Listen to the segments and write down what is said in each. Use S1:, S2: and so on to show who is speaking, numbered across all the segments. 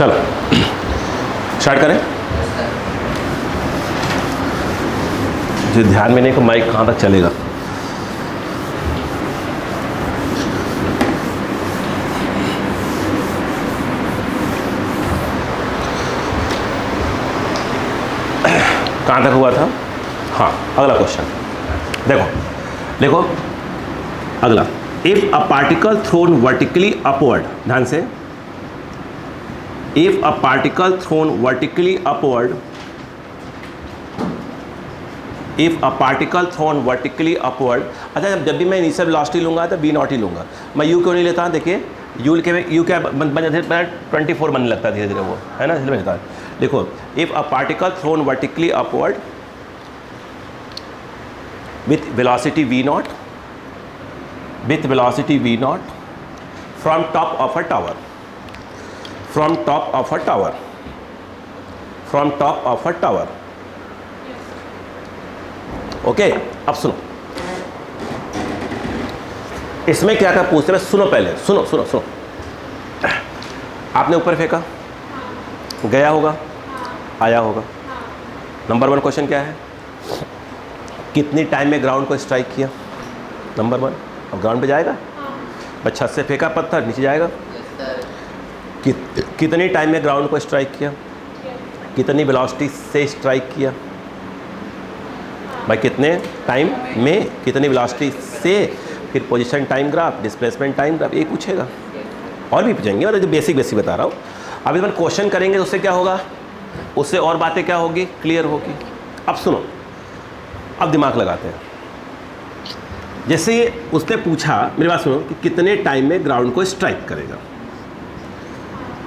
S1: चलो स्टार्ट करें। जो ध्यान में नहीं कि माइक कहाँ तक चलेगा। कहाँ तक हुआ था? हाँ, अगला क्वेश्चन देखो अगला। If a particle thrown vertically upward, ध्यान से, if a particle thrown vertically upward, if a particle thrown vertically upward. अच्छा, जब भी मैं इनिशियल वेलोसिटी लूंगा तो बी नॉट ही लूंगा। मैं यू क्यों नहीं लेता? देखिए यू क्या बन जाते 24 बनने लगता है धीरे धीरे, वो है ना, इसलिए मैं देखो if a particle thrown vertically upward with velocity v naught, with velocity v naught from top of a tower, from top of a tower, from top of a tower. Okay, अब सुनो, इसमें क्या क्या पूछ रहे हैं, सुनो पहले, सुनो सुनो सुनो। आपने ऊपर फेंका, गया होगा, आया होगा। नंबर 1 क्वेश्चन क्या है? कितनी टाइम में ग्राउंड को स्ट्राइक किया? नंबर 1। अब ग्राउंड पे जाएगा, बस छत से फेंका पत्थर, नीचे जाएगा। कितनी टाइम में ग्राउंड को स्ट्राइक किया? कितनी वेलोसिटी से स्ट्राइक किया? भाई कितने टाइम में, कितनी वेलोसिटी से, फिर position time graph, displacement time graph, ये पूछेगा। और भी पूछेंगे, और जो बेसिक बता रहा हूँ। अब इस बार क्वेश्चन करेंगे तो उससे क्या होगा, उससे और बातें क्या होगी, क्लियर होगी। अब सुनो, अब दिमाग लगाते हैं। जैसे उसने पूछा, मेरी बात सुनो, कि कितने टाइम में ग्राउंड को स्ट्राइक करेगा।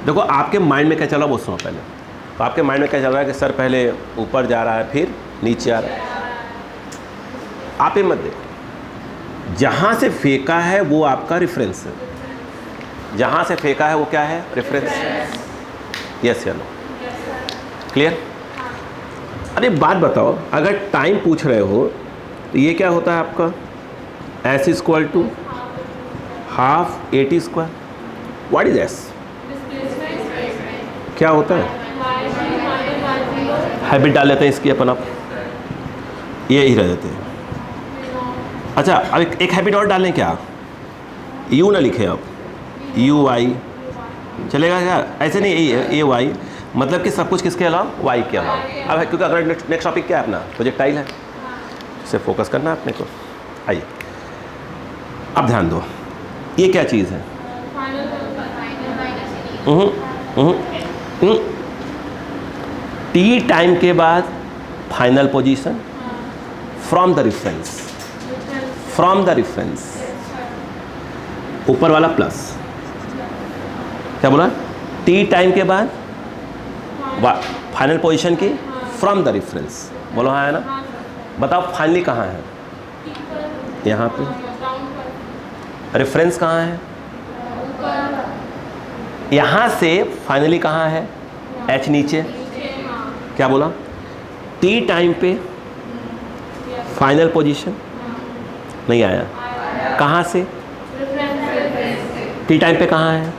S1: देखो आपके माइंड में क्या चल रहा है वो सुनो पहले। तो आपके माइंड में क्या चल रहा है कि सर पहले ऊपर जा रहा है फिर नीचे आ रहा है। आप ये मत देखो, जहाँ से फेंका है वो आपका रेफरेंस है। जहाँ से फेंका है वो क्या है, रेफरेंस। यस या नो? क्लियर? अरे बात बताओ, अगर टाइम पूछ रहे हो तो ये क्या होता है आपका, S equal to half a T square. What is S? क्या होता है? हैबिट डाल लेते हैं इसकी अपन, आप ये ही रह देते हैं। अच्छा, अब एक हैबिट और डालें क्या, यू ना लिखे आप, यू वाई चलेगा क्या? ऐसे नहीं, ए वाई, मतलब कि सब कुछ किसके अलावा, वाई के अलावा। अब क्योंकि अगर नेक्स्ट टॉपिक क्या है अपना, प्रोजेक्टाइल है, इसे फोकस करना है अपने को। आइए अब ध्यान दो, ये क्या चीज़ है? टी टाइम के बाद final position from the reference, from the reference, ऊपर वाला प्लस, क्या बोला, टी टाइम के बाद फाइनल पोजीशन की फ्रॉम द रेफरेंस। बोलो हाँ है ना? बताओ फाइनली कहाँ है? यहाँ पे। रेफरेंस कहाँ है? यहाँ से फाइनली कहाँ है? एच नीचे। क्या बोला? टी टाइम पे फाइनल पोजीशन नहीं आया, कहाँ से? टी टाइम पे कहाँ है?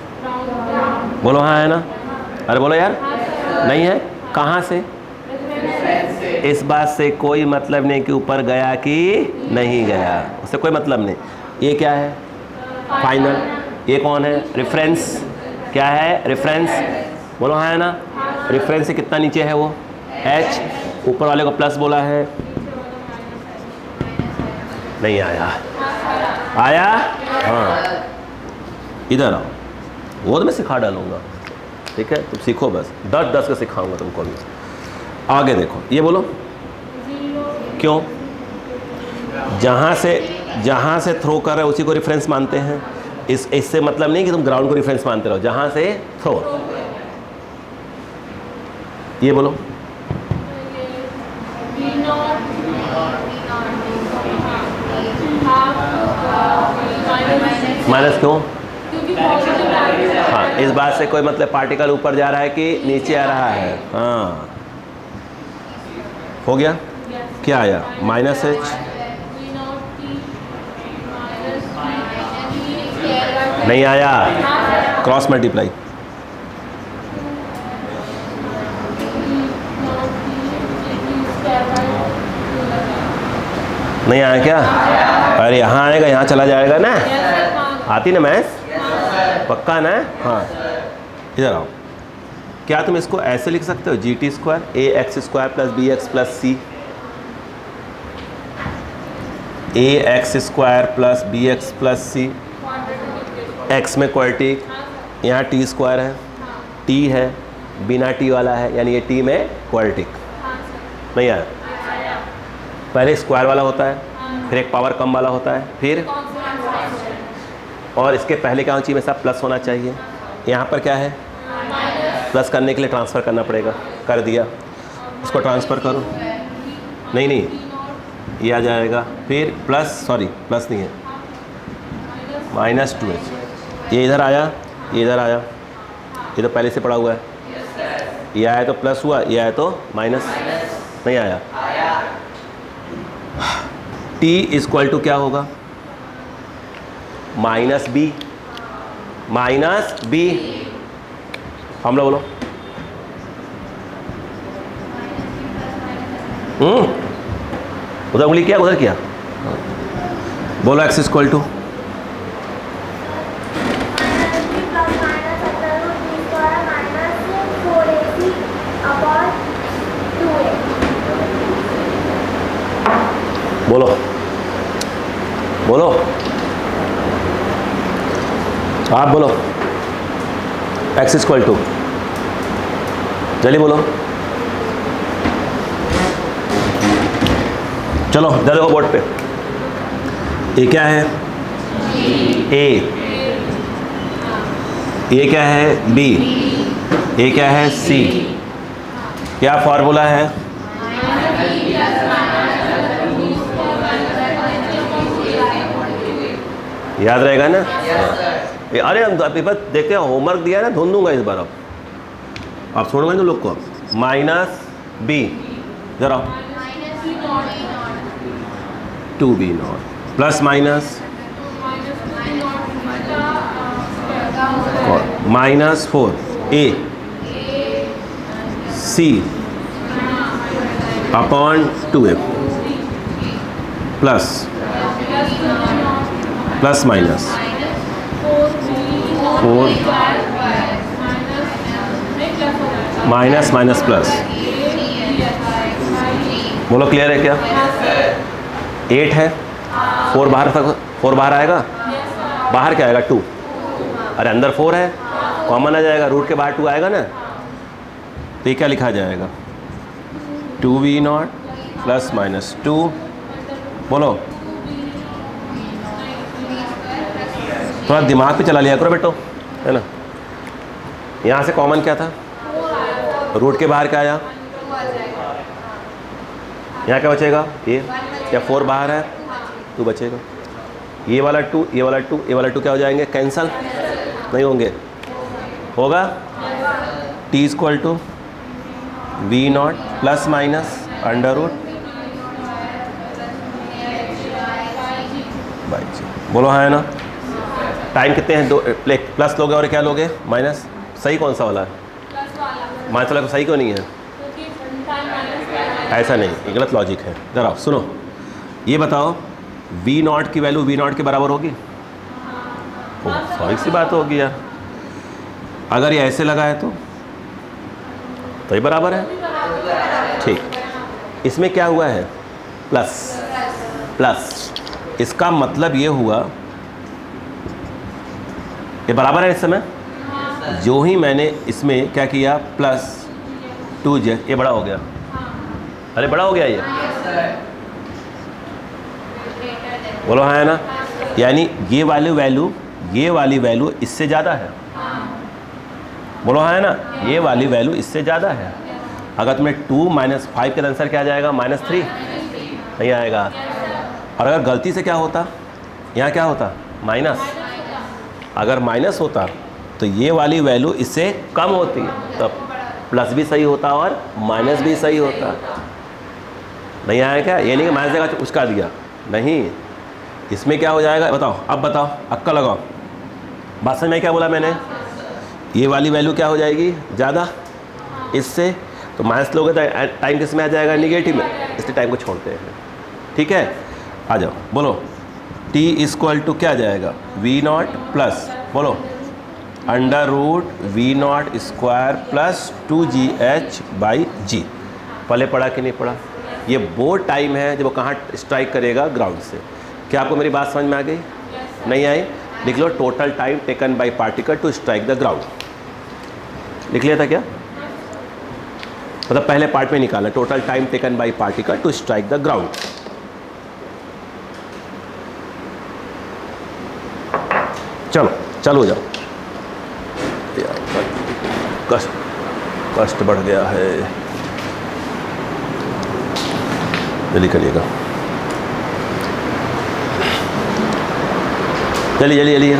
S1: बोलो हाँ है ना? अरे बोलो यार, नहीं है, कहाँ से? इस बात से कोई मतलब नहीं कि ऊपर गया कि नहीं गया, उससे कोई मतलब नहीं। ये क्या है? फाइनल। ये कौन है? रेफरेंस। क्या है? रेफरेंस। बोलो हाँ है ना? रेफरेंस से कितना नीचे है वो? एच। ऊपर वाले को प्लस बोला है, नहीं आया। आया? हाँ, इधर आओ, वो तो मैं सिखा डालूंगा, ठीक है? तुम सीखो बस, 10-10 का सिखाऊंगा तुमको भी। आगे देखो, ये बोलो क्यों? जहाँ से थ्रो कर रहे हो उसी को रेफरेंस मानते हैं। इससे मतलब नहीं कि तुम ग्राउंड को रेफरेंस मानते रहो, जहाँ से थ्रो। ये बोलो माइनस क्यों? हाँ, इस बात से कोई मतलब पार्टिकल ऊपर जा रहा है कि नीचे आ रहा है। हाँ, हो गया? क्या आया? Minus H. नहीं आया, क्रॉस मल्टीप्लाई। नहीं आया क्या? अरे यहाँ आएगा, यहाँ चला जाएगा ना। आती ना मैथ्स? पक्का ना? हाँ, इधर आओ। क्या तुम इसको ऐसे लिख सकते हो? जी T square A X square plus B X plus C, A X square plus B X plus C, X में क्वाड्रेटिक, यहाँ टी स्क्वायर है, टी है, बिना टी वाला है, यानी ये टी में क्वाड्रेटिक। नहीं आया? पहले स्क्वायर वाला होता है, फिर एक पावर कम वाला होता है, फिर और इसके पहले क्या होना चाहिए? हमेशा प्लस होना चाहिए। यहाँ पर क्या है? प्लस करने के लिए ट्रांसफ़र करना पड़ेगा, कर दिया। इसको ट्रांसफ़र करो, नहीं नहीं, ये आ जाएगा। फिर प्लस, सॉरी प्लस नहीं है, -2h। ये इधर आया, ये इधर आया, ये तो पहले से पड़ा हुआ है। ये आया तो प्लस हुआ, ये आया तो माइनस। नहीं आया? t इक्वल टू क्या होगा? -b, -b। हम लोग बोलो। उधर उंगली किया, उधर किया, बोलो। x इक्वल टू बोलो, बोलो, आप बोलो। x इक्वल टू, चलिए बोलो। चलो इधर देखो बोर्ड पे। ये क्या है? ए। ये क्या है? बी। ये क्या है? सी। क्या फॉर्मूला है? याद रहेगा ना? अरे हम पेपर देखते हैं, होमवर्क दिया है ना, धुन दूंगा इस बार। अब आप छोड़ोगे ना लोग को। -b, जरा 2b0 plus minus -4a c upon 2f plus minus 4 minus minus plus. बोलो क्लियर है क्या? 8 है, 4 बाहर तक, 4 बाहर आएगा, बाहर क्या आएगा? 2। अरे अंदर 4 है, कॉमन आ जाएगा, रूट के बाहर 2 आएगा ना, तो ये क्या लिखा जाएगा? 2v0 plus minus 2। बोलो, थोड़ा दिमाग पे चला लिया करो बेटो, है ना। यहाँ से कॉमन क्या था? रूट के बाहर क्या आया? यहाँ क्या बचेगा? ये, क्या 4 बाहर है, 2 बचेगा। ये वाला 2, ये वाला 2, ये वाला 2 क्या हो जाएंगे? कैंसल नहीं होंगे? होगा। t equal to v0 plus minus under root by G. बोलो हाँ है ना? टाइम कितने हैं? 2 प्लस लोगे और क्या लोगे? माइनस। सही कौन सा वाला है? माइनस वाला सही क्यों नहीं है? ऐसा नहीं, ये गलत लॉजिक है। जरा सुनो, ये बताओ v0 की वैल्यू v0 के बराबर होगी? सॉरी सी बात होगी यार। अगर ये ऐसे लगा है तो ये बराबर है। ठीक, इसमें क्या हुआ है? Plus plus. इसका मतलब ये हुआ ये बराबर है इस समय। जो ही मैंने इसमें क्या किया? प्लस 2z, ये बड़ा हो गया। अरे बड़ा हो गया ये, बोलो हाँ है ना? यानी ये वाली वैल्यू इससे ज़्यादा है। बोलो हाँ है ना? ये वाली वैल्यू इससे ज़्यादा है। अगर तुम्हें 2 - 5 का आंसर क्या आ जाएगा? -3 नहीं आएगा। और अगर गलती से क्या होता, यहाँ क्या होता? माइनस। अगर माइनस होता तो ये वाली वैल्यू इससे कम होती, तो प्लस भी सही होता और माइनस भी सही होता। नहीं आया क्या? ये नहीं कि माइनस देगा उसका दिया, नहीं। इसमें क्या हो जाएगा बताओ? अब बताओ, अक्का लगाओ। बात समझ में क्या बोला मैंने? ये वाली वैल्यू क्या हो जाएगी? ज़्यादा इससे, तो माइनस लोगे तो टाइम किस में आ जाएगा? निगेटिव में, इसलिए टाइम को छोड़ते हैं। ठीक है, आ जाओ बोलो, t इक्वल टू क्या जाएगा, वी नॉट प्लस बोलो under root V naught square plus 2gh/g। पहले पढ़ा कि नहीं पढ़ा? ये वो टाइम है जब वो कहाँ स्ट्राइक करेगा, ग्राउंड से। क्या आपको मेरी बात समझ में आ गई? नहीं आई? लिख लो total time taken by particle to strike the ground. लिख लिया था क्या? मतलब पहले पार्ट में निकालना, total time taken by particle to strike the ground. चलो चालू हो जाओ। कष्ट बढ़ गया है, जल्दी करिएगा, जल्दी जल्दी जल्दी।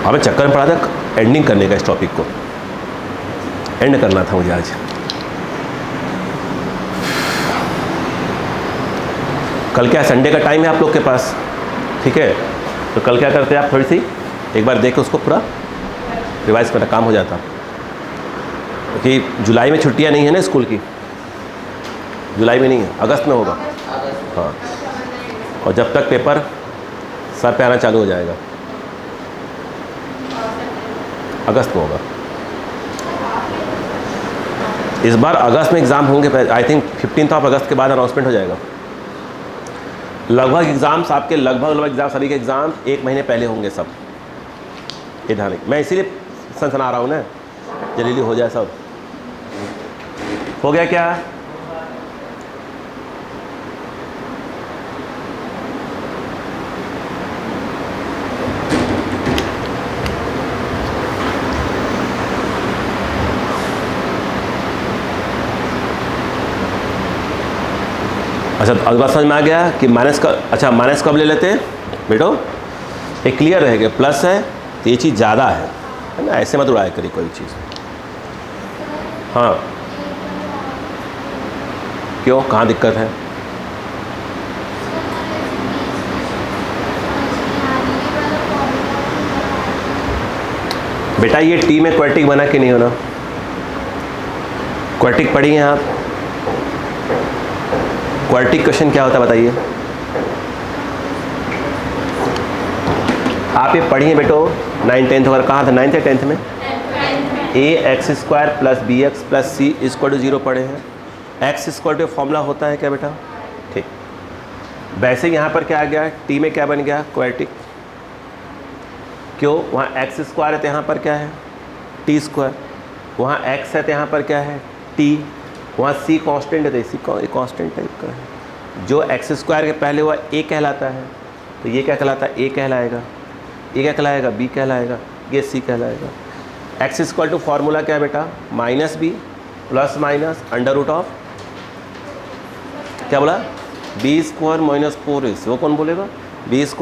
S1: हमें चक्कर में पड़ा था एंडिंग करने का, इस टॉपिक को एंड करना था मुझे आज। कल क्या संडे का टाइम है आप लोग के पास, ठीक है? तो कल क्या करते हैं आप, थोड़ी सी एक बार देख के उसको पूरा रिवाइज करना, काम हो जाता। क्योंकि जुलाई में छुट्टियां नहीं है ना स्कूल की, जुलाई में नहीं है, अगस्त में होगा। हाँ, और जब तक पेपर सर पे आना चालू हो जाएगा, अगस्त में होगा। इस बार अगस्त में एग्ज़ाम होंगे, आई थिंक 15 अगस्त के बाद अनाउंसमेंट हो जाएगा। लगभग एग्ज़ाम्स आपके लगभग एग्ज़ाम, सभी के एग्ज़ाम 1 महीने पहले होंगे सब। इधर नहीं, मैं इसीलिए सनसना रहा हूँ ना, जल्दी हो जाए सब। हो गया क्या? अच्छा, अगली बात समझ में आ गया कि माइनस का, अच्छा माइनस कब ले लेते हैं बेटो? ये क्लियर रहेगा, प्लस है तो ये चीज़ ज़्यादा है ना, ऐसे मत उड़ाया करिए कोई चीज़। हाँ, क्यों, कहाँ दिक्कत है? बेटा ये टी में क्वाड्रेटिक बना कि नहीं होना? क्वाड्रेटिक पढ़ी हैं आप? क्वाड्रेटिक क्वेश्चन क्या होता है बताइए? आप ये पढ़िए बेटो 9th 10th वगैरह, कहाँ था 9th या 10th में? ax² + bx + c = 0 पढ़े हैं। x = फॉर्मूला होता है क्या बेटा? ठीक, वैसे यहाँ पर क्या आ गया, t में क्या बन गया, क्वाड्रेटिक। क्यों? वहाँ x² है तो यहाँ पर क्या है, t²। वहाँ x है तो यहाँ पर क्या है, t। वहाँ c कांस्टेंट है तो इसी कांस्टेंट टाइप का है। जो x² के पहले हुआ a कहलाता है, तो ये क्या कहलाता है, a कहलाएगा। ये क्या कहलाएगा, b कहलाएगा। ये c कहलाएगा। x = फॉर्मूला क्या है बेटा, -b + (अंडर रूट) क्या बोला, b² - 4ac। वो कौन बोलेगा, b² -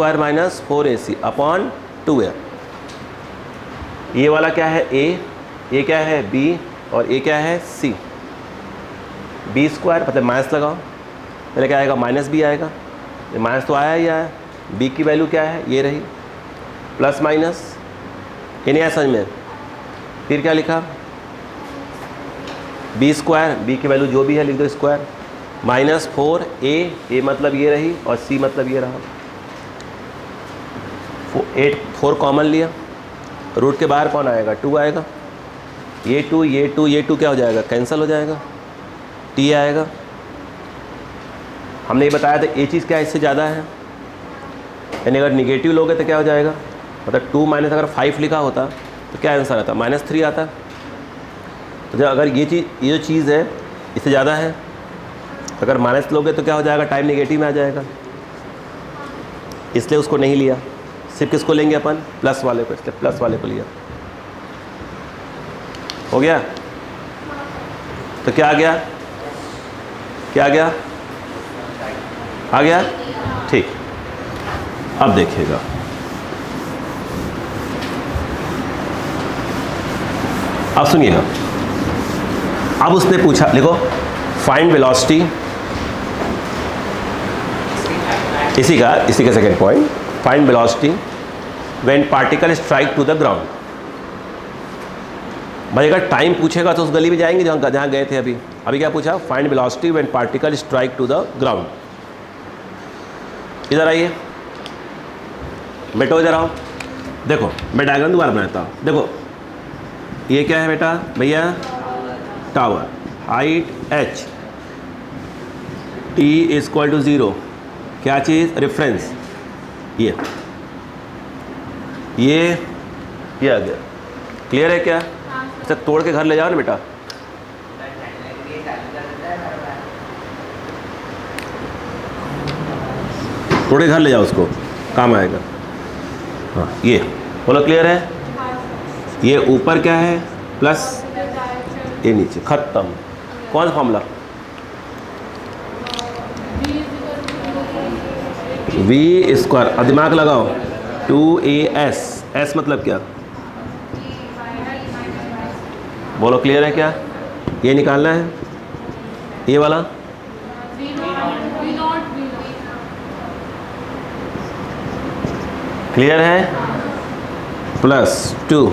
S1: 4ac अपॉन 2a। ये वाला क्या है, a, ये क्या है, b, और ये क्या है, c। b² मतलब माइनस लगाओ, पहले क्या आएगा, -b आएगा। ये माइनस तो आया ही आया। b की वैल्यू क्या है, ये रही, प्लस माइनस, ये नहीं आया समझ में? फिर क्या लिखा, b², b की वैल्यू जो भी है लिख दो स्क्वायर, -4a मतलब ये रही, और c मतलब ये रहा। 4 कॉमन लिया, रूट के बाहर कौन आएगा, 2 आएगा। ये 2 ये 2 ये 2 क्या हो जाएगा, कैंसिल हो जाएगा, t आएगा। हमने ये बताया था ये चीज़ क्या है, इससे ज़्यादा है, यानी अगर निगेटिव लोगे तो क्या हो जाएगा, मतलब 2 माइनस अगर 5 लिखा होता तो क्या आंसर आता, -3 आता। तो जब अगर ये जो चीज़ है इससे ज़्यादा है, अगर माइनस लोगे तो क्या हो जाएगा, टाइम नेगेटिव में आ जाएगा। इसलिए उसको नहीं लिया, सिर्फ किसको लेंगे अपन, प्लस वाले को, इसलिए प्लस वाले को लिया। हो गया? तो क्या आ गया, क्या आ गया, आ गया, ठीक। अब देखिएगा, अब सुनिएगा। अब उसने पूछा, देखो फाइंड वेलोसिटी, इसी का second point, find velocity when particle strike to the ground. भाई अगर टाइम पूछेगा तो उस गली में जाएंगे जहाँ गए थे अभी। अभी क्या पूछा? Find velocity when particle strike to the ground. इधर आइए, बेटो इधर आओ। देखो मैं डायग्राम दोबारा बनाता हूँ। देखो ये क्या है बेटा भैया? Tower, height h, t equal to 0, क्या चीज़? रेफरेंस। ये आ गया। क्लियर है क्या? अच्छा तोड़ के घर ले जाओ ना बेटा। तोड़ के घर ले जाओ, उसको काम आएगा। हाँ ये बोलो क्लियर है? ये ऊपर क्या है? प्लस, ये नीचे, खत्म। कौन सा फॉर्मूला? v square. अब दिमाग लगाओ, 2as, s मतलब क्या? बोलो क्लियर है क्या? ये निकालना है, ये वाला। क्लियर है? प्लस 2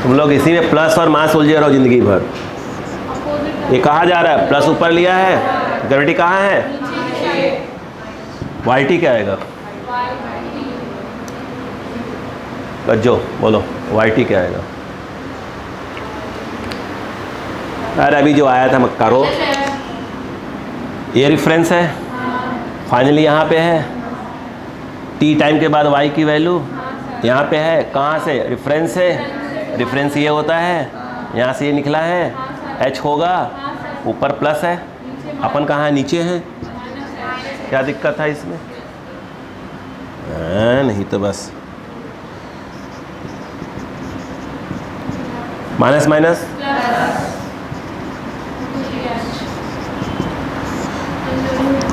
S1: तुम लोग इसी में प्लस और माइनस उलझे रहो जिंदगी भर। ये कहाँ जा रहा है? प्लस ऊपर लिया है, ग्रेविटी कहाँ है? वाई क्या आएगा? जो बोलो वाई क्या आएगा? अरे अभी जो आया था मत करो। ये रेफरेंस है, फाइनली यहाँ पे है। टी टाइम के बाद वाई की वैल्यू यहाँ पे है। कहाँ से? रेफरेंस से। रेफरेंस ये होता है, यहाँ से ये निकला है, एच होगा, ऊपर प्लस है, अपन कहाँ है? नीचे हैं। क्या दिक्कत है इसमें? नहीं तो बस माइनस माइनस।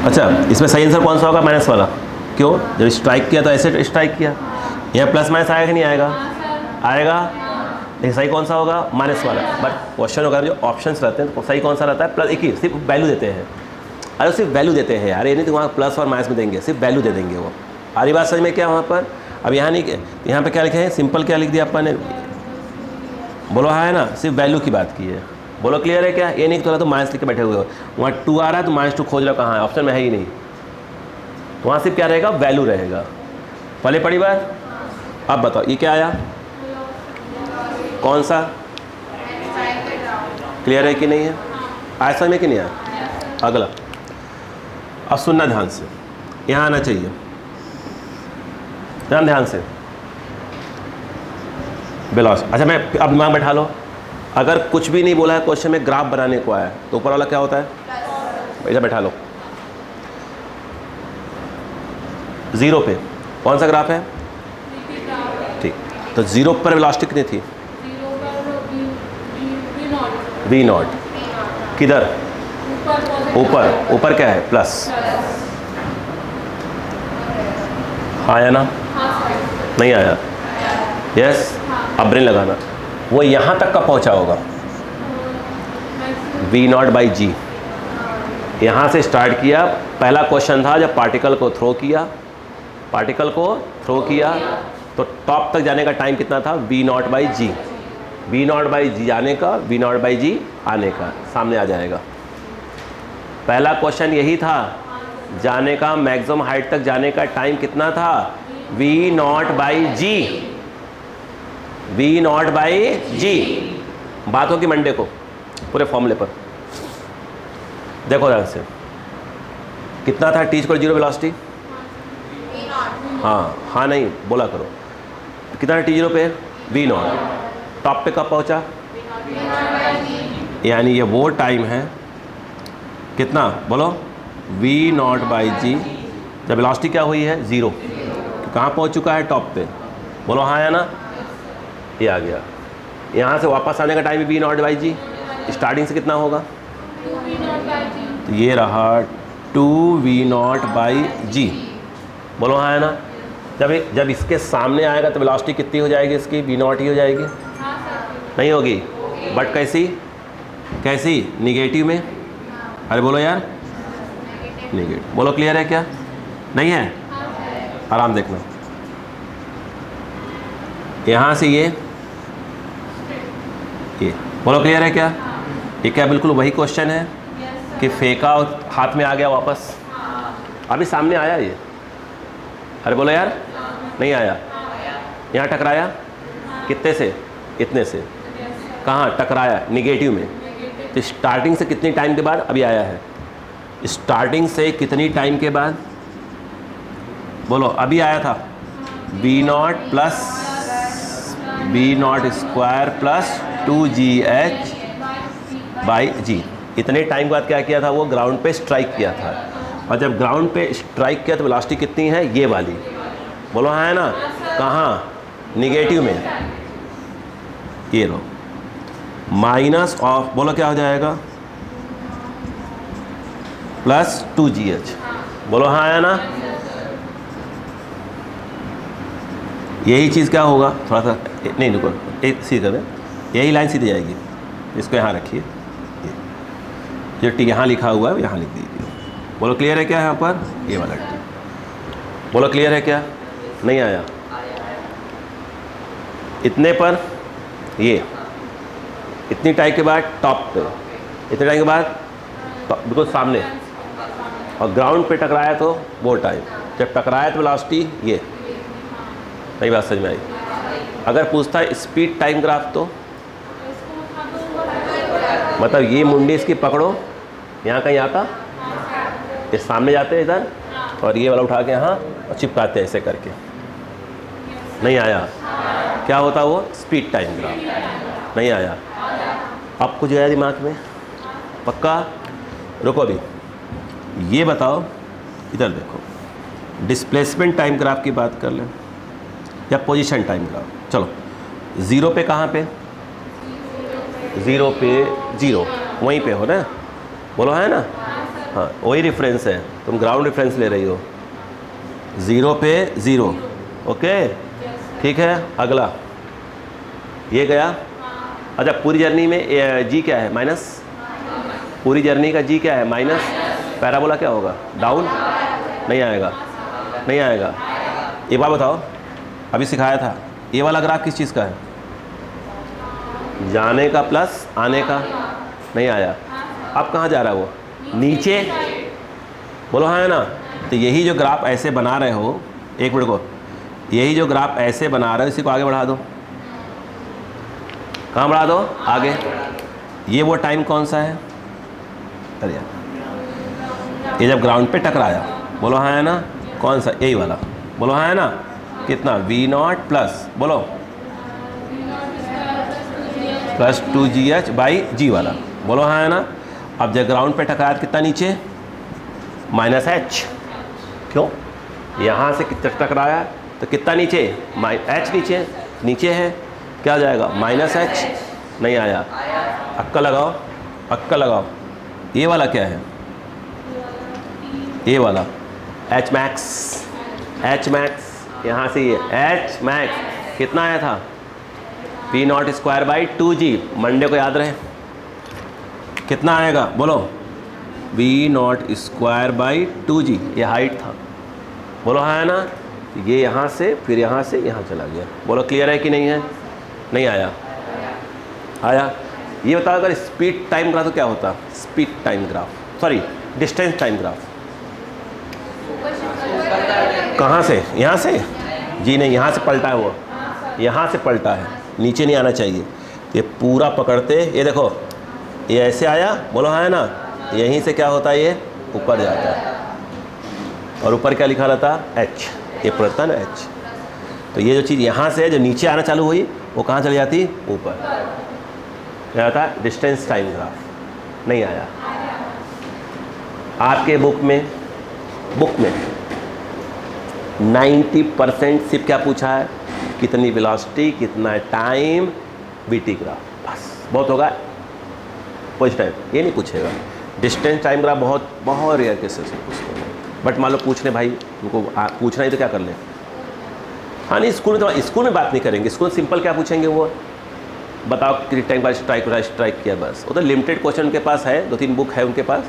S1: अच्छा इसमें सही आंसर कौन सा होगा? माइनस वाला। क्यों? जब स्ट्राइक किया तो ऐसे स्ट्राइक किया, यहाँ प्लस माइनस आएगा कि नहीं आएगा? आएगा। लेकिन सही कौन सा होगा? माइनस वाला। बट क्वेश्चन वगैरह जो ऑप्शंस रहते हैं तो सही कौन सा रहता है? प्लस। एक ही सिर्फ वैल्यू देते हैं। अरे सिर्फ वैल्यू देते हैं यार, ये नहीं तो वहाँ प्लस और माइनस में देंगे, सिर्फ वैल्यू दे देंगे वो। आरी बात समझ में क्या वहाँ पर? अब यहाँ नहीं, यहाँ पे क्या लिखे हैं? सिंपल क्या लिख दिया अपन ने? बोलो हाँ है ना, सिर्फ वैल्यू की बात की है। बोलो क्लियर है क्या? ये नहीं तो माइनस लिख के बैठे हुए हो, वहाँ 2 आ रहा है तो -2 खोज रहा कहाँ है? ऑप्शन में है ही नहीं। तो वहाँ सिर्फ क्या रहेगा? वैल्यू रहेगा। पहले पढ़ी बात। अब बताओ ये क्या आया? कौन सा? क्लियर है कि नहीं है? आया समझ में कि नहीं आया? अगला अब सुनना ध्यान से, यहाँ आना चाहिए ध्यान से। बेलॉस। अच्छा मैं अब दिमाग बैठा लो, अगर कुछ भी नहीं बोला है क्वेश्चन में, ग्राफ बनाने को आया तो ऊपर वाला क्या होता है? इधर बैठा लो। 0 पे कौन सा ग्राफ है? ठीक, तो 0 पर वेलोसिटी कितनी थी? v0। किधर? ऊपर। ऊपर क्या है? प्लस। आया ना? नहीं आया? यस। अब ब्रेन लगाना। वो यहाँ तक का पहुँचा होगा, v0/g। यहाँ से स्टार्ट किया, पहला क्वेश्चन था जब पार्टिकल को थ्रो किया तो टॉप तक जाने का टाइम कितना था? v0/g। v0/g जाने का, v0/g आने का, सामने आ जाएगा। पहला क्वेश्चन यही था, जाने का मैक्सिमम हाइट तक जाने का टाइम कितना था? v0/g। v0/g। बात होगी मंडे को पूरे फॉर्मूले पर। देखो ध्यान से, कितना था t = 0 वेलोसिटी? हाँ नहीं बोला करो। कितना t 0 पे? v0। टॉप पे कब पहुंचा? यानी ये वो टाइम है, कितना बोलो? v0/g। जब वेलोसिटी क्या हुई है? 0। कहाँ पहुंच चुका है? टॉप पे। बोलो हाँ या ना? ये आ गया। यहाँ से वापस आने का टाइम v0/g। स्टार्टिंग से कितना होगा? तो ये रहा 2v0/g। बोलो हाँ है ना? जब इसके सामने आएगा तो वेलोसिटी कितनी हो जाएगी इसकी? v0 ही हो जाएगी। नहीं होगी? बट कैसी कैसी निगेटिव में? अरे बोलो यार, निगेटिव। बोलो क्लियर है क्या? नहीं है? आराम देखना, यहाँ से ये बोलो क्लियर है क्या? ये क्या बिल्कुल वही क्वेश्चन है कि फेंका और हाथ में आ गया वापस? अभी सामने आया ये। अरे बोलो यार, नहीं आया? यहाँ टकराया कितने से? इतने से। कहाँ टकराया? निगेटिव में। तो स्टार्टिंग से कितनी टाइम के बाद अभी आया है? स्टार्टिंग से कितनी टाइम के बाद? बोलो, अभी आया था। B0 plus B0 square plus 2GH by G। इतने टाइम बाद क्या किया था? वो ग्राउंड पे स्ट्राइक किया था। और जब ग्राउंड पे स्ट्राइक किया तो वेलोसिटी कितनी है? ये वाली। बोलो हाँ है ना? कहाँ? निगेटिव में। ये लो, माइनस ऑफ, बोलो क्या हो जाएगा? Plus 2GH। बोलो हाँ है ना? यही चीज़ क्या होगा? थोड़ा सा नहीं, रुको, एक सीधी कर दें, यही लाइन सीधी जाएगी। इसको यहाँ रखिए, जो टी यहाँ लिखा हुआ है यहाँ लिख दीजिए। बोलो क्लियर है क्या यहाँ पर? ये वाला टी। बोलो क्लियर है क्या? नहीं आया? इतने पर ये, इतनी टाइम के बाद टॉप पे, इतने टाइम के बाद बिल्कुल सामने, और ग्राउंड पे टकराया तो वो टाइम। जब टकराया तो वेलोसिटी ये। नई बात समझ में आई? अगर पूछता है स्पीड टाइम ग्राफ तो मतलब ये मुंडी इसकी पकड़ो, यहाँ कहीं आता, ये सामने जाते हैं इधर, और ये वाला उठा के यहाँ और चिपकाते हैं ऐसे करके। नहीं आया? क्या होता वो? Speed time graph. नहीं आया? आपको जो है दिमाग में पक्का? रुको अभी, ये बताओ, इधर देखो, डिस्प्लेसमेंट टाइम ग्राफ की बात कर लें या पोजीशन टाइम ग्राफ। चलो, ज़ीरो पे कहाँ पे? ज़ीरो पे ज़ीरो, वहीं पे हो ना? बोलो है ना? हाँ, वही रेफरेंस है। तुम ग्राउंड रेफरेंस ले रही हो। ज़ीरो पे ज़ीरो, ओके ठीक है। अगला ये गया। अच्छा, पूरी जर्नी में जी क्या है? माइनस। पूरी जर्नी का जी क्या है? माइनस। पैराबोला क्या होगा? डाउन। नहीं आएगा? नहीं आएगा? एक बार बताओ, अभी सिखाया था, ये वाला ग्राफ किस चीज़ का है? जाने का प्लस आने का। नहीं आया? अब कहाँ जा रहा है वो? नीचे। बोलो हाँ है ना? तो यही जो ग्राफ ऐसे बना रहे हो, एक मिनट को, यही जो ग्राफ ऐसे बना रहे हो, इसी को आगे बढ़ा दो। कहाँ बढ़ा दो? आगे। ये वो टाइम कौन सा है? अरे यार, ये जब ग्राउंड पे टकराया, बोलो हाँ है ना? कौन सा? यही वाला। बोलो हाँ है ना? कितना? V0 प्लस, बोलो, प्लस 2GH बाई G वाला। बोलो हाँ है ना? अब जब ग्राउंड पे टकराया कितना नीचे? Minus H। क्यों? यहाँ से कितना टकराया तो कितना नीचे? H नीचे, नीचे है, क्या हो जाएगा? Minus H। नहीं आया? अक्का लगाओ, अक्का लगाओ। ये वाला क्या है? ये वाला H मैक्स। H मैक्स यहाँ से ये H मैक्स कितना आया था? V0 square by 2G। Monday को याद रहे, कितना आएगा? बोलो, V0 स्क्वायर बाई 2G। ये हाइट था। बोलो हाँ है ना? ये यहाँ से फिर यहाँ से यहाँ चला गया। बोलो क्लियर है कि नहीं है? नहीं आया? आया? ये बताओ, अगर स्पीड टाइम ग्राफ तो क्या होता? Speed time graph, sorry distance time graph. कहाँ से? यहाँ से? जी नहीं, यहाँ से पलटा है वो, यहाँ से पलटा है, नीचे नहीं आना चाहिए। ये पूरा पकड़ते, ये देखो, ये ऐसे आया, बोलो हाँ है ना? यहीं से क्या होता है? ये ऊपर जाता है, और ऊपर क्या लिखा रहता? H। ये पड़ता है ना H। तो ये जो चीज़ यहाँ से है, जो नीचे आना चालू हुई, वो कहाँ चली जाती? ऊपर। क्या होता है? Distance time graph. नहीं आया? आपके बुक में 90% सिर्फ क्या पूछा है? कितनी वेलोसिटी, कितना टाइम, VT ग्राफ, बस बहुत होगा। पोजीशन टाइम ये नहीं पूछेगा। डिस्टेंस टाइम ग्राफ बहुत बहुत रेयर केसेस में पूछते हैं, बट मान लो पूछने भाई, उनको पूछना ही तो क्या कर लें। हाँ नहीं, स्कूल में तो, स्कूल में बात नहीं करेंगे। स्कूल सिंपल क्या पूछेंगे वो? बताओ कितने टाइम बाद स्ट्राइक किया, बस। वो तो लिमिटेड क्वेश्चन उनके पास है, 2-3 बुक है उनके पास,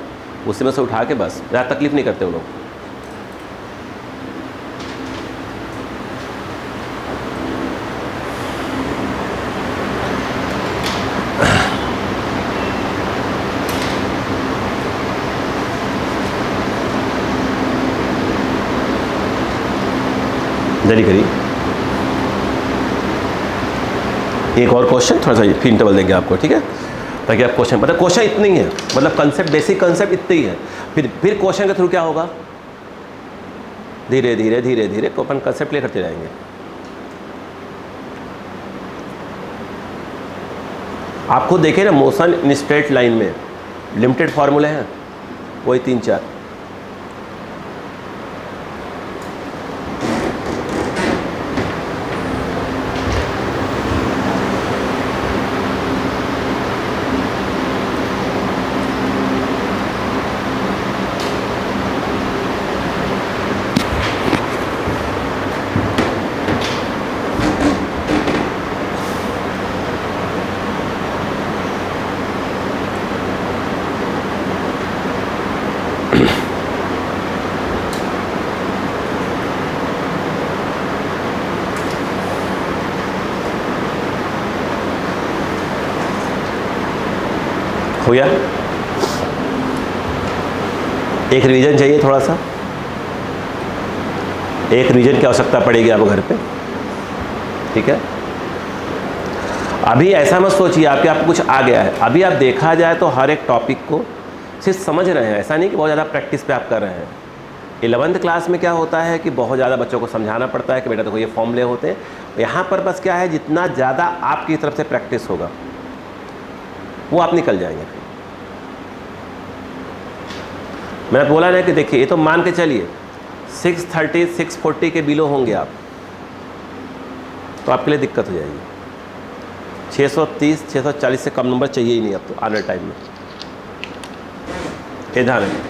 S1: उससे में से उठा के बस, ज़्यादा तकलीफ नहीं करते वो लोग। जल्दी करिए, एक और क्वेश्चन, थोड़ा सा फिर इंटरवल देंगे आपको, ठीक है, ताकि आप क्वेश्चन, मतलब क्वेश्चन इतने ही है, मतलब कंसेप्ट, बेसिक कंसेप्ट इतने ही है। फिर क्वेश्चन के थ्रू क्या होगा, धीरे धीरे धीरे धीरे अपन कंसेप्ट क्लियर करते जाएंगे। आपको देखे ना, मोशन इन स्ट्रेट लाइन में लिमिटेड फार्मूले हैं, वही 3-4। हो गया, एक रिवीजन चाहिए, थोड़ा सा एक रिवीजन की आवश्यकता पड़ेगी आपको घर पे, ठीक है। अभी ऐसा मत सोचिए आपके आपको कुछ आ गया है, अभी आप देखा जाए तो हर एक टॉपिक को सिर्फ समझ रहे हैं, ऐसा नहीं कि बहुत ज़्यादा प्रैक्टिस पे आप कर रहे हैं। 11th क्लास में क्या होता है कि बहुत ज़्यादा बच्चों को समझाना पड़ता है कि बेटा देखो ये फॉर्मूले होते हैं, यहाँ पर बस क्या है, जितना ज़्यादा आपकी तरफ से प्रैक्टिस होगा वो आप निकल जाएंगे। फिर मैंने बोला ना कि देखिए, ये तो मान के चलिए 630 640 के बिलो होंगे आप, तो आपके लिए दिक्कत हो जाएगी। 630 640 से कम नंबर चाहिए ही नहीं अब तो आने टाइम में। ये ध्यान रखें,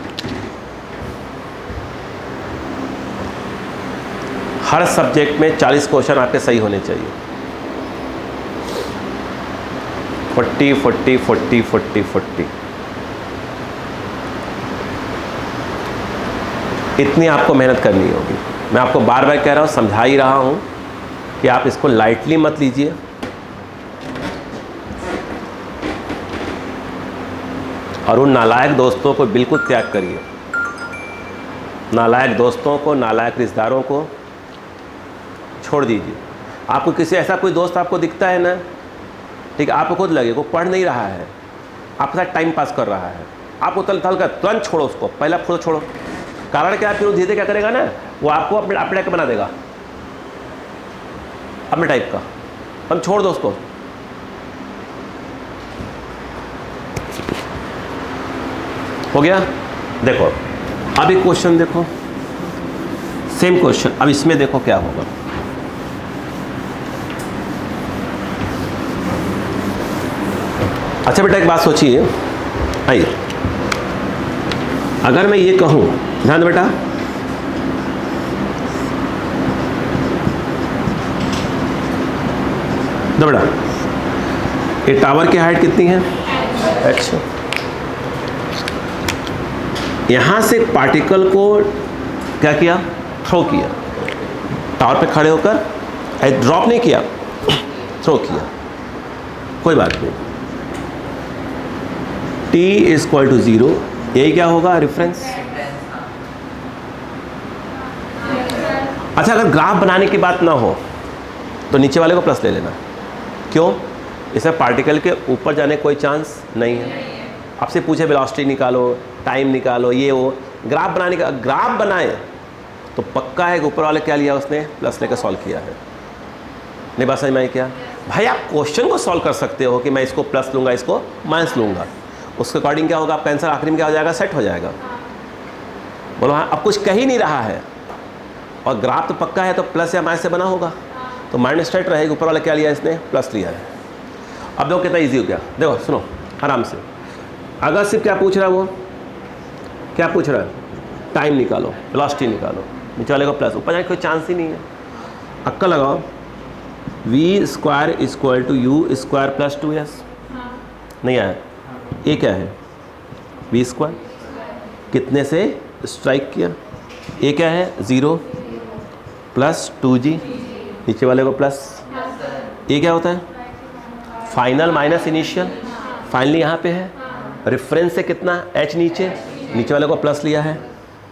S1: हर सब्जेक्ट में 40 क्वेश्चन आपके सही होने चाहिए। 40 40 40 40 40 इतनी आपको मेहनत करनी होगी। मैं आपको बार बार कह रहा हूँ, समझा ही रहा हूँ कि आप इसको लाइटली मत लीजिए। और उन नालायक दोस्तों को बिल्कुल त्याग करिए, नालायक दोस्तों को, नालायक रिश्तेदारों को छोड़ दीजिए। आपको किसी ऐसा कोई दोस्त आपको दिखता है ना, ठीक है, आपको खुद लगे वो पढ़ नहीं रहा है, आपके साथ टाइम पास कर रहा है, आपको तुरंत छोड़ो उसको, पहला खुद छोड़ो। कारण क्या, फिर धीरे क्या करेगा ना, वो आपको अपने टाइप का बना देगा, अपने टाइप का। हम छोड़ दो उसको। हो गया। देखो अब एक क्वेश्चन देखो, सेम क्वेश्चन, अब इसमें देखो क्या होगा। अच्छा बेटा एक बात सोचिए, आइए, अगर मैं ये कहूँ, ध्यान दो बेटा, दो बेटा, ये टावर की हाइट कितनी है, अच्छा, यहाँ से पार्टिकल को क्या किया, थ्रो किया, टावर पे खड़े होकर, ड्रॉप नहीं किया, थ्रो किया, कोई बात नहीं, t = 0, यही क्या होगा, रेफरेंस। अच्छा, अगर ग्राफ बनाने की बात ना हो तो नीचे वाले को प्लस ले लेना। क्यों, इसमें पार्टिकल के ऊपर जाने कोई चांस नहीं है। आपसे पूछे वेलोसिटी निकालो, टाइम निकालो, ये वो, ग्राफ बनाने का, ग्राफ बनाए तो पक्का है कि ऊपर वाले क्या लिया उसने, प्लस लेकर सॉल्व किया है। नहीं बात समझ में आई क्या भाई? आप क्वेश्चन को सॉल्व कर सकते हो कि मैं इसको प्लस लूँगा, इसको माइनस लूँगा, उसके अकॉर्डिंग क्या होगा, आपका आंसर आखिरी में क्या हो जाएगा, सेट हो जाएगा। बोलो हाँ, अब कुछ कह ही नहीं रहा है और ग्राफ तो पक्का है, तो प्लस या माइनस से बना होगा, तो माइंड स्ट्रेट रहेगा, ऊपर वाला क्या लिया इसने, प्लस लिया है। अब देखो कितना ईजी हो गया। देखो सुनो आराम से, अगर सिर्फ क्या पूछ रहा है, वो क्या पूछ रहा है, टाइम निकालो, वेलोसिटी निकालो, नीचे वाले को प्लस, ऊपर जाने कोई चांस ही नहीं है। अक्कल लगाओ, V square equal to U square plus 2s। नहीं आया। ये क्या है? वी स्क्वायर कितने से स्ट्राइक किया? ये क्या है? 0 प्लस 2g, नीचे वाले को प्लस। ये क्या होता है? Final minus initial. फाइनली यहाँ पे है, रेफरेंस से कितना h नीचे, नीचे वाले को प्लस लिया है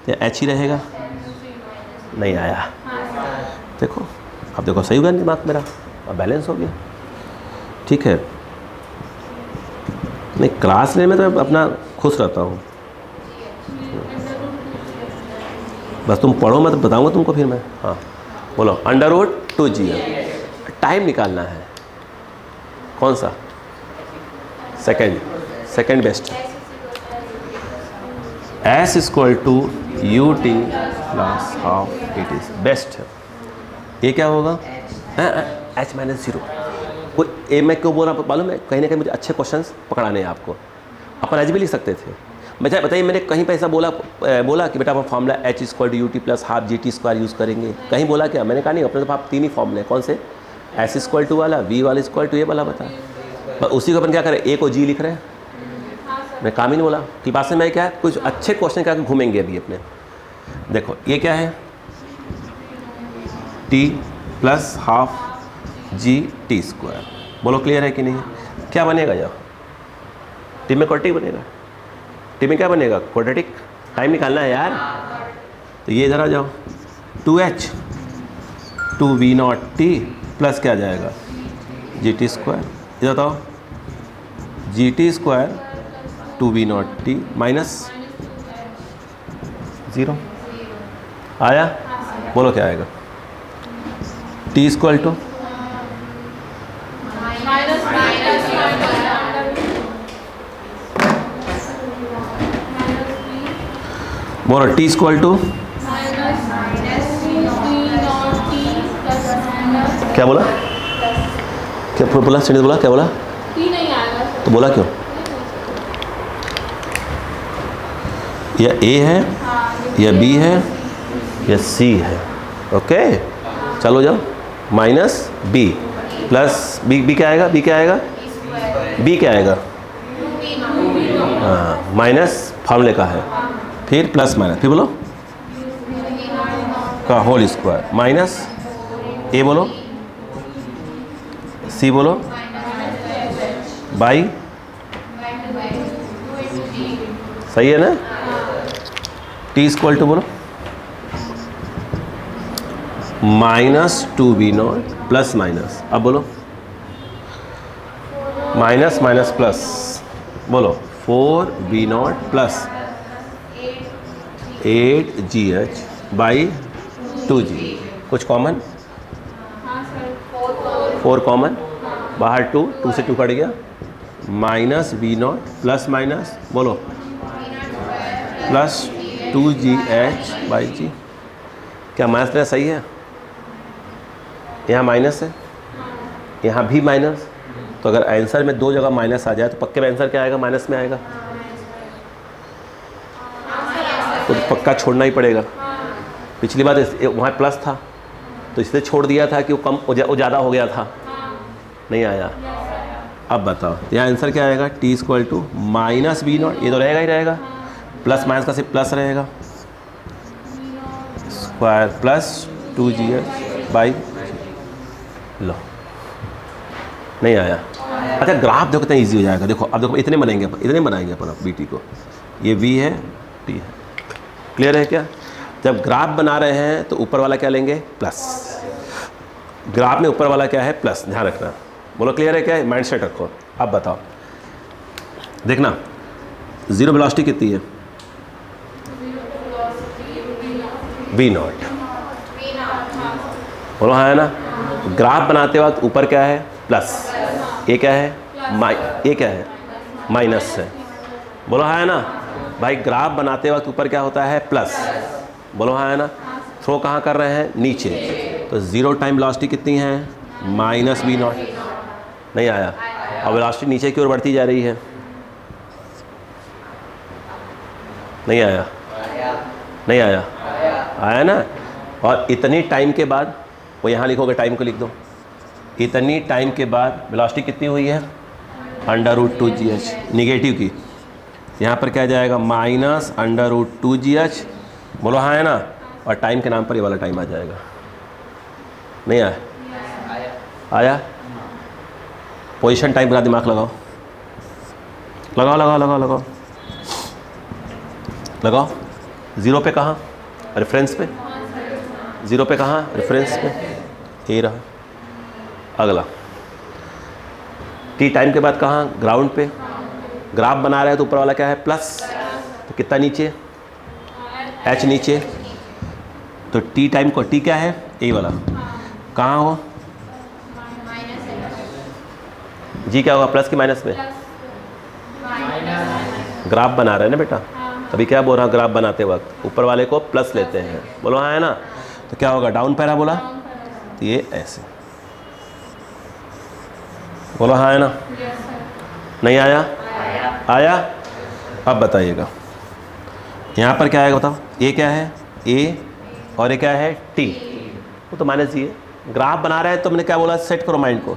S1: तो h ही रहेगा। नहीं आया। देखो अब देखो सही हो गया दिमाग मेरा, अब बैलेंस हो गया। ठीक है, नहीं क्लास लेने में तो अपना खुश रहता हूँ, बस तुम पढ़ो, मैं तो बताऊँगा तुमको फिर मैं। हाँ बोलो, √2g। टाइम निकालना है, कौन सा? Second best. s equal to ut plus half it is best है। ये क्या होगा? h minus 0। कोई ए मैं क्यों बोल रहा हूँ मालूम है? कहीं ना कहीं मुझे अच्छे क्वेश्चंस पकड़ाने हैं आपको। अपन एच भी लिख सकते थे। बच्चा बताइए, मैंने कहीं पे ऐसा बोला कि बेटा आप formula h equal to ut plus half gt square use करेंगे? कहीं बोला क्या? मैंने कहा नहीं, अपने तो आप 3 ही फॉर्मूले कौन से? s इक्वल टू वाला, v वाला इक्वल टू ये वाला बता। पर उसी को अपन क्या करें, a को g लिख रहे हैं। मैं काम ही नहीं बोला कि बात से मैं क्या है, कुछ अच्छे क्वेश्चन क्या घूमेंगे अभी अपने। देखो ये क्या है? t प्लस हाफ जी टी स्क्वायर। बोलो क्लियर है कि नहीं? क्या बनेगा? जाओ, टी में क्वाड्रेटिक बनेगा। टी में क्या बनेगा? क्वाड्रेटिक। टाइम निकालना है यार, तो ये ज़रा जाओ, 2h 2v0t प्लस क्या आ जाएगा? जी टी स्क्वायर। ये बताओ, जी टी स्क्वायर 2v0t माइनस 0 आया। बोलो क्या आएगा? t इक्वल टू बोलो t इक्वल टू क्या बोला? क्या बोला? श्रेणी बोला क्या बोला?
S2: t नहीं आएगा
S1: तो बोला क्यों? या a है या b है या c है। ओके चलो जाओ, माइनस b प्लस b क्या आएगा? b क्या आएगा? b क्या आएगा? हाँ, माइनस फॉर्मूले का है, फिर प्लस माइनस, फिर बोलो का होल स्क्वायर माइनस a बोलो, c बोलो, बाई। सही है ना? t इक्वल टू बोलो माइनस 2v0 प्लस माइनस, अब बोलो माइनस माइनस प्लस, बोलो 4v0 plus 8gh by 2g। कुछ कॉमन? 4 कॉमन, बाहर 2 से 2 कट गया, माइनस v0 प्लस माइनस बोलो प्लस 2gh बाई g। क्या माइनस लेना सही है? यहाँ माइनस है, यहाँ भी माइनस, तो अगर आंसर में 2 जगह माइनस आ जाए तो पक्के में आंसर क्या आएगा? माइनस में आएगा। तो पक्का छोड़ना ही पड़ेगा। पिछली बार वहाँ प्लस था तो इसलिए छोड़ दिया था कि वो कम वो ज़्यादा हो गया था, नहीं आया। अब बताओ यहाँ आंसर क्या आएगा? t equal to minus v0, ये तो रहेगा ही रहेगा, प्लस माइनस का सिर्फ प्लस रहेगा, स्क्वायर प्लस 2gh बाई। लो नहीं आया। अच्छा ग्राफ देखो कितना ईजी हो जाएगा। देखो अब देखो इतने बनाएंगे अपन अब bt को, ये v है t है। क्लियर है क्या? जब ग्राफ बना रहे हैं तो ऊपर वाला क्या लेंगे? प्लस। ग्राफ में ऊपर वाला क्या है? प्लस, ध्यान रखना। बोलो क्लियर है क्या? माइंड सेट रखो। अब बताओ, देखना जीरो वेलोसिटी कितनी है? v0। बोलो हाँ है ना? ग्राफ बनाते वक्त ऊपर क्या है? प्लस। ये क्या है? ये क्या है? माइनस है। बोलो हाँ है ना? भाई ग्राफ बनाते वक्त ऊपर क्या होता है? प्लस। बोलो हाँ है ना? थ्रो कहाँ कर रहे हैं? नीचे। तो 0 टाइम वेलोसिटी कितनी है? Minus v0। नहीं आया। अब वेलोसिटी नीचे की ओर बढ़ती जा रही है, नहीं आया, नहीं आया, आया ना? और इतनी टाइम के बाद वो यहाँ लिखोगे, टाइम को लिख दो, इतनी टाइम के बाद वेलोसिटी कितनी हुई है, √2gh, निगेटिव की। यहाँ पर क्या जाएगा, -√2gh, बोलो हाँ है ना, और टाइम के नाम पर ये वाला टाइम आ जाएगा। नहीं आया? आया? पोजीशन टाइम का दिमाग लगाओ, लगाओ लगाओ लगाओ लगाओ लगाओ। ज़ीरो पे कहाँ, रेफरेंस पे। ज़ीरो पे कहाँ, रेफरेंस पे। ये रहा अगला। टी टाइम के बाद कहाँ, ग्राउंड पे। ग्राफ बना रहे हैं तो ऊपर वाला क्या है, प्लस, तो कितना नीचे, h नीचे, तो टी टाइम को टी क्या है, ए वाला, कहाँ हो, जी क्या होगा, प्लस की माइनस में। ग्राफ बना रहे हैं ना बेटा, अभी क्या बोल रहा हूँ, ग्राफ बनाते वक्त ऊपर वाले को प्लस लेते हैं, बोलो हाँ है ना, तो क्या होगा, डाउन पैराबोला, तो ये ऐसे, बोलो हाँ है ना। नहीं आया? आया? अब बताइएगा यहाँ पर क्या आएगा, बताओ। ए क्या है, ए, और ये क्या है, टी, वो तो माइनस जी है। ग्राफ बना रहे हैं तो मैंने क्या बोला, सेट करो माइंड को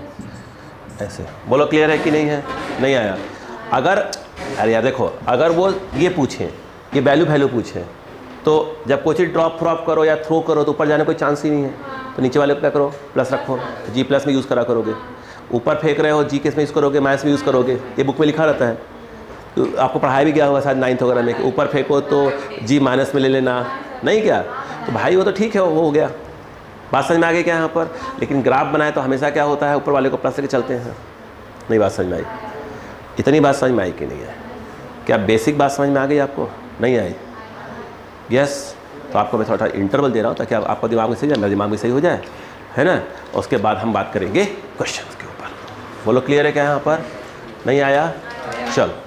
S1: ऐसे, बोलो क्लियर है कि नहीं है। नहीं आया? अगर, अरे यार देखो, अगर वो ये पूछें, ये वैल्यू पूछें, तो जब कोई चीज़ ड्रॉप फ्रॉप करो या थ्रो करो तो ऊपर जाने कोई चांस ही नहीं है, तो नीचे वाले को क्या करो, प्लस रखो, जी प्लस में यूज़ करा करोगे। ऊपर फेंक रहे हो, जी किस में यूज़ करोगे, माइनस में यूज़ करोगे, ये बुक में लिखा रहता है, तो आपको पढ़ाया भी गया होगा शायद 9th वगैरह में, ऊपर फेंको तो जी माइनस में ले लेना, नहीं क्या, तो भाई वो तो ठीक है, वो हो गया, बात समझ में आ गई क्या यहाँ पर। लेकिन ग्राफ बनाए तो हमेशा क्या होता है, ऊपर वाले को प्लस लेके चलते हैं। नहीं बात समझ में आई? इतनी बात समझ में आई कि नहीं है? क्या बेसिक बात समझ में आ गई आपको? नहीं आई? यस, तो आपको मैं थोड़ा इंटरवल दे रहा हूँ ताकि आपका दिमाग में सही जाए, मेरा दिमाग में सही हो जाए, है ना। उसके बाद हम बात करेंगे क्वेश्चन के ऊपर। बोलो क्लियर है क्या यहाँ पर? नहीं आया? चलो।